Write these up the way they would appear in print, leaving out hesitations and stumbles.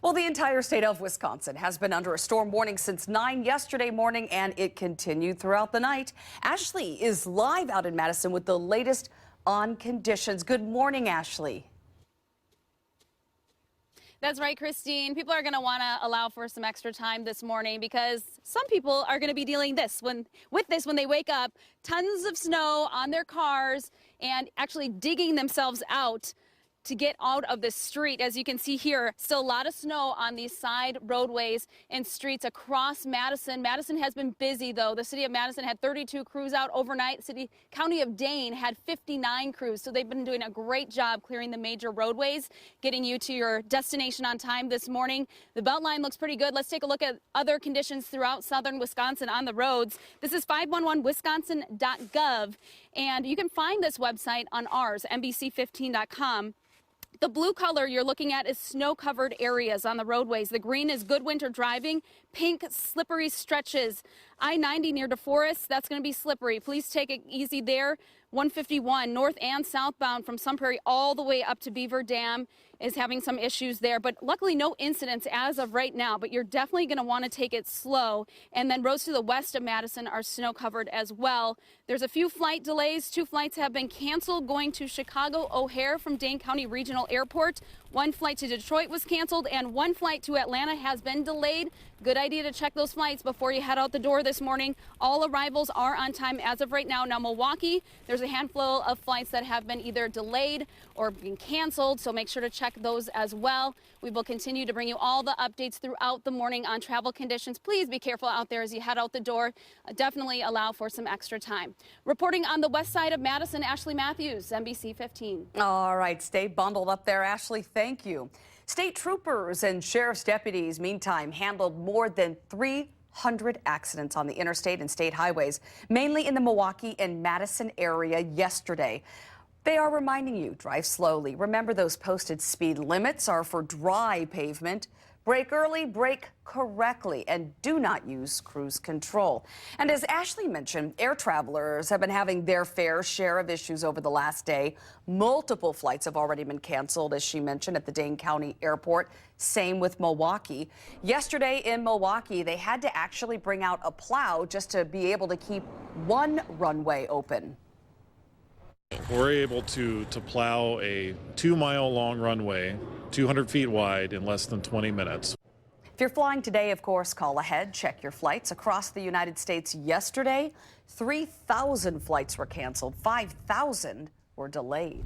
Well, the entire state of Wisconsin has been under a storm warning since 9 yesterday morning, and it continued throughout the night. Ashley is live out in Madison with the latest on conditions. Good morning, Ashley. That's right, Christine. People are going to want to allow for some extra time this morning because some people are going to be dealing with this when they wake up. Tons of snow on their cars and actually digging themselves out to get out of the street. As you can see here, still a lot of snow on these side roadways and streets across Madison. Madison has been busy, though. The city of Madison had 32 crews out overnight. County of Dane had 59 crews, so they've been doing a great job clearing the major roadways, getting you to your destination on time this morning. The Beltline looks pretty good. Let's take a look at other conditions throughout southern Wisconsin on the roads. This is 511wisconsin.gov, and you can find this website on ours, NBC15.com. The blue color you're looking at is snow-covered areas on the roadways. The green is good winter driving. Pink, slippery stretches. I-90 near DeForest, that's going to be slippery. Please take it easy there. 151 north and southbound from Sun Prairie all the way up to Beaver Dam is having some issues there, but luckily no incidents as of right now, but you're definitely going to want to take it slow. And then roads to the west of Madison are snow covered as well. There's a few flight delays. 2 flights have been canceled going to Chicago O'Hare from Dane County Regional Airport. 1 flight to Detroit was canceled and 1 flight to Atlanta has been delayed. Good idea to check those flights before you head out the door this morning. All arrivals are on time as of right now. Now Milwaukee, there's a handful of flights that have been either delayed or been canceled, so make sure to check those as well. We will continue to bring you all the updates throughout the morning on travel conditions. Please be careful out there as you head out the door. Definitely allow for some extra time. Reporting on the west side of Madison, Ashley Matthews, NBC 15. All right, stay bundled up there, Ashley. Thank you. State troopers and sheriff's deputies, meantime, handled more than 300 accidents on the interstate and state highways, mainly in the Milwaukee and Madison area yesterday. They are reminding you, drive slowly. Remember, those posted speed limits are for dry pavement. Brake early, brake correctly, and do not use cruise control. And as Ashley mentioned, air travelers have been having their fair share of issues over the last day. Multiple flights have already been canceled, as she mentioned, at the Dane County Airport. Same with Milwaukee. Yesterday in Milwaukee, they had to actually bring out a plow just to be able to keep one runway open. We're able to plow a 2-mile-long runway, 200 feet wide, in less than 20 minutes. If you're flying today, of course, call ahead, check your flights. Across the United States yesterday, 3,000 flights were canceled, 5,000 were delayed.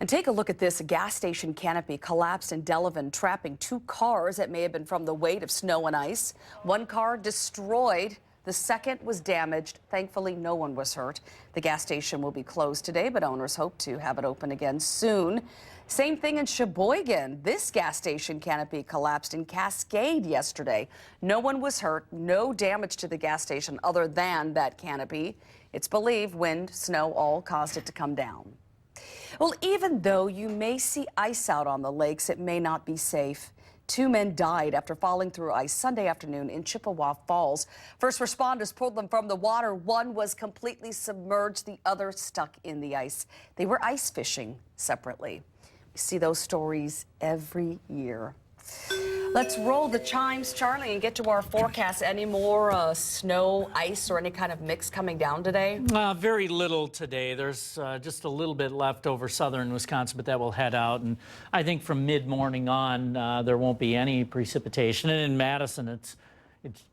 And take a look at this. A gas station canopy collapsed in Delavan, trapping 2 cars that may have been from the weight of snow and ice. 1 car destroyed. The second was damaged. Thankfully, no one was hurt. The gas station will be closed today, but owners hope to have it open again soon. Same thing in Sheboygan. This gas station canopy collapsed in Cascade yesterday. No one was hurt, no damage to the gas station other than that canopy. It's believed wind, snow all caused it to come down. Well, even though you may see ice out on the lakes, it may not be safe. 2 men died after falling through ice Sunday afternoon in Chippewa Falls. First responders pulled them from the water. One was completely submerged, the other stuck in the ice. They were ice fishing separately. We see those stories every year. Let's roll the chimes, Charlie, and get to our forecast. Any more snow, ice, or any kind of mix coming down today? Very little today. There's just a little bit left over southern Wisconsin, but that will head out. And I think from mid-morning on, there won't be any precipitation. And in Madison, it's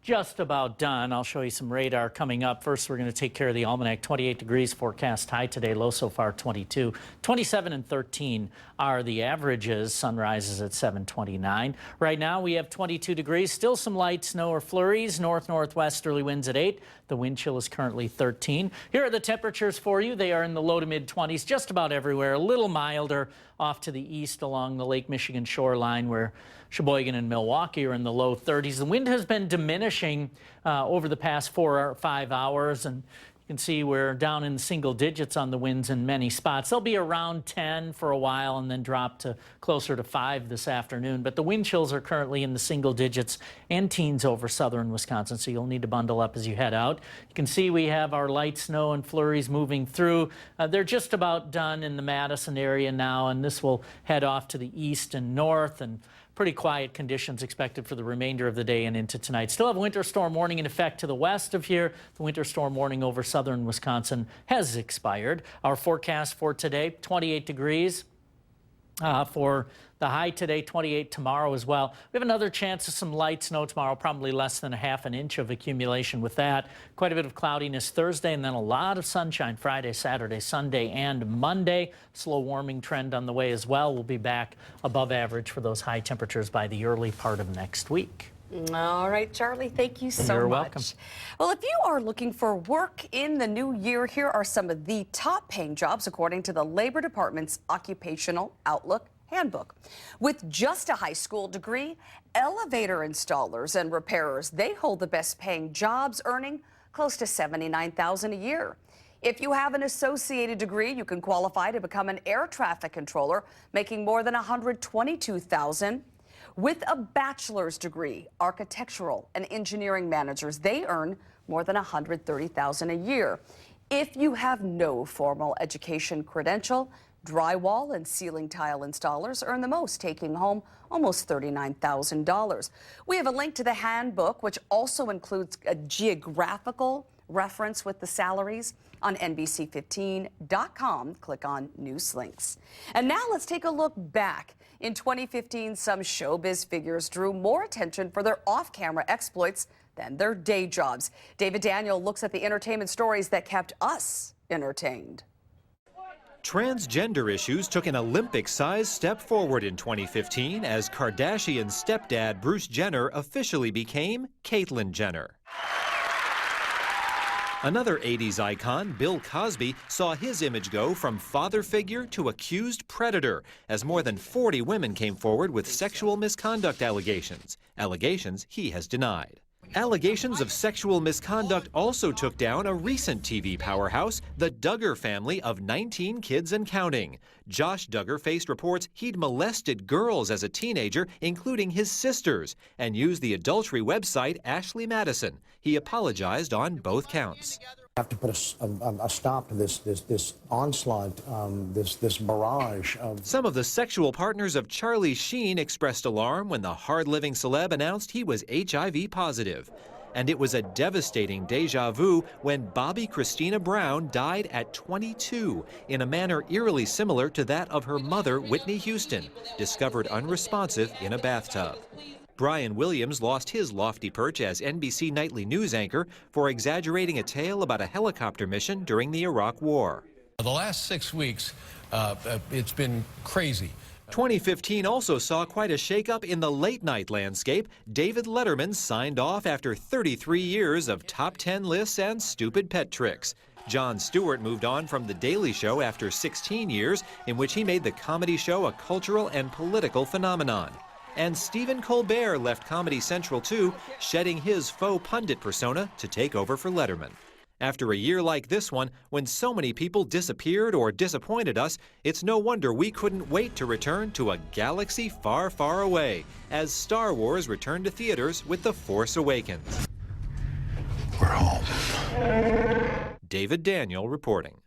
just about done. I'll show you some radar coming up. First, we're going to take care of the almanac. 28 degrees forecast high today, low so far 22. 27 and 13 are the averages. Sunrise is at 7:29. Right now, we have 22 degrees. Still some light snow or flurries. North-northwesterly winds at 8. The wind chill is currently 13. Here are the temperatures for you. They are in the low to mid-20s just about everywhere. A little milder off to the east along the Lake Michigan shoreline, where Sheboygan and Milwaukee are in the low 30s. The wind has been diminishing over the past 4 or 5 hours, and you can see we're down in single digits on the winds in many spots. They'll be around 10 for a while and then drop to closer to 5 this afternoon. But the wind chills are currently in the single digits and teens over southern Wisconsin, so you'll need to bundle up as you head out. You can see we have our light snow and flurries moving through. They're just about done in the Madison area now, and this will head off to the east and north and pretty quiet conditions expected for the remainder of the day and into tonight. Still have a winter storm warning in effect to the west of here. The winter storm warning over southern Wisconsin has expired. Our forecast for today, 28 degrees. For the high today, 28 tomorrow as well. We have another chance of some light snow tomorrow, probably less than a half an inch of accumulation with that. Quite a bit of cloudiness Thursday, and then a lot of sunshine Friday, Saturday, Sunday, and Monday. Slow warming trend on the way as well. We'll be back above average for those high temperatures by the early part of next week. All right, Charlie, thank you so You're much. welcome. Well, if you are looking for work in the new year, here are some of the top paying jobs according to the Labor Department's Occupational Outlook Handbook. With just a high school degree, elevator installers and repairers, they hold the best paying jobs, earning close to $79,000 a year. If you have an associated degree, you can qualify to become an air traffic controller, making more than $122,000. With a bachelor's degree, architectural and engineering managers, they earn more than $130,000 a year. If you have no formal education credential, drywall and ceiling tile installers earn the most, taking home almost $39,000. We have a link to the handbook, which also includes a geographical reference with the salaries on NBC15.com. Click on News Links. And now let's take a look back. In 2015, some showbiz figures drew more attention for their off-camera exploits than their day jobs. David Daniel looks at the entertainment stories that kept us entertained. Transgender issues took an Olympic-sized step forward in 2015 as Kardashian stepdad Bruce Jenner officially became Caitlyn Jenner. Another 80s icon, Bill Cosby, saw his image go from father figure to accused predator as more than 40 women came forward with sexual misconduct allegations he has denied. Allegations of sexual misconduct also took down a recent TV powerhouse, the Duggar family of 19 kids and counting. Josh Duggar faced reports he'd molested girls as a teenager, including his sisters, and used the adultery website Ashley Madison. He apologized on both counts. Have to put a stop to this onslaught, this barrage of... Some of the sexual partners of Charlie Sheen expressed alarm when the hard-living celeb announced he was HIV positive. And it was a devastating deja vu when Bobby Christina Brown died at 22 in a manner eerily similar to that of her mother, Whitney Houston, discovered unresponsive in a bathtub. Brian Williams lost his lofty perch as NBC nightly news anchor for exaggerating a tale about a helicopter mission during the Iraq War. The last 6 weeks, it's been crazy. 2015 also saw quite a shakeup in the late-night landscape. David Letterman signed off after 33 years of top 10 lists and stupid pet tricks. Jon Stewart moved on from The Daily Show after 16 years, in which he made the comedy show a cultural and political phenomenon. And Stephen Colbert left Comedy Central too, shedding his faux pundit persona to take over for Letterman. After a year like this one, when so many people disappeared or disappointed us, it's no wonder we couldn't wait to return to a galaxy far, far away, as Star Wars returned to theaters with The Force Awakens. We're home. David Daniel reporting.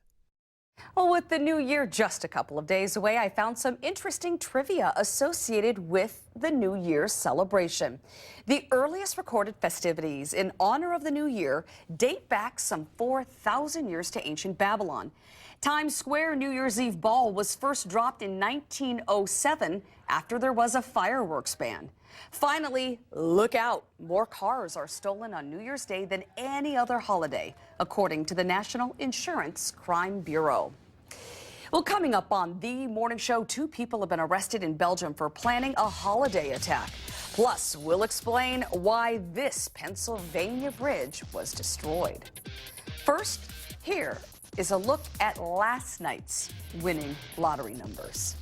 Well, with the new year just a couple of days away, I found some interesting trivia associated with the New Year's celebration. The earliest recorded festivities in honor of the new year date back some 4,000 years to ancient Babylon. Times Square New Year's Eve ball was first dropped in 1907 after there was a fireworks ban. Finally, look out. More cars are stolen on New Year's Day than any other holiday, according to the National Insurance Crime Bureau. Well, coming up on The Morning Show, 2 people have been arrested in Belgium for planning a holiday attack. Plus, we'll explain why this Pennsylvania bridge was destroyed. First, here is a look at last night's winning lottery numbers.